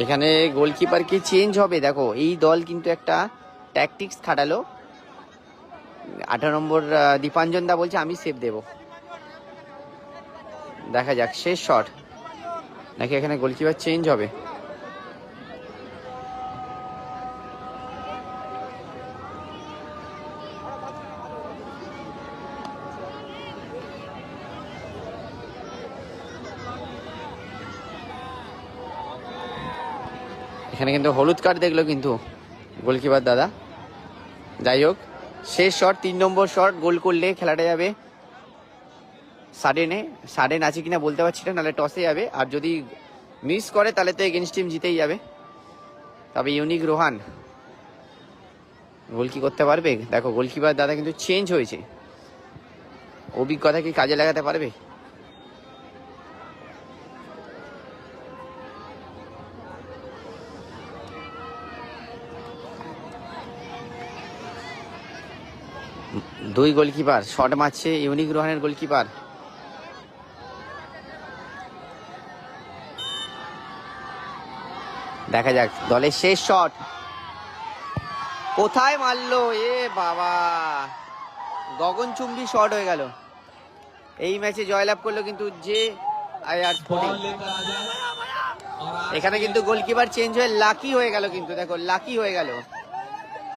এখানে গোলকিপার কি চেঞ্জ হবে? দেখো এই দল কিন্তু একটা ট্যাকটিক্স খাটালো। 18 নম্বর দীপাঞ্জন দা বলছে আমি সেভ দেব। দেখা যাক শেষ শট নাকি এখানে গোলকিপার চেঞ্জ হবে। এখানে কিন্তু হলুদ কার্ড দেখলো কিন্তু গোলকিপার দাদা। যাই হোক শেষ শট, 3 নম্বর শট, গোল করলে খেলাটা যাবে সাডেনে। সাডেন আছে কিনা বলতে পারছি না, নাহলে টসে যাবে। আর যদি মিস করে তাহলে তো এগেনস্ট টিম জিতেই যাবে। তবে ইউনিক রোহান গোল কি করতে পারবে? দেখো গোলকিপার দাদা কিন্তু চেঞ্জ হয়েছে, অভিজ্ঞতা কি কাজে লাগাতে পারবে? দুই গোলকিপার শট মারছে ইউনিক রোহানের গোলকিপার। দেখা যাক দলের শেষ শট কোথায় মারলো। এ বাবা, গগনচুম্বী শট হয়ে গেল। এই ম্যাচে জয়লাভ করলো কিন্তু যে আইআর স্পোর্টিং। এখানে কিন্তু গোলকিপার চেঞ্জ হয়ে লাকি হয়ে গেল, কিন্তু দেখো লাকি হয়ে গেল।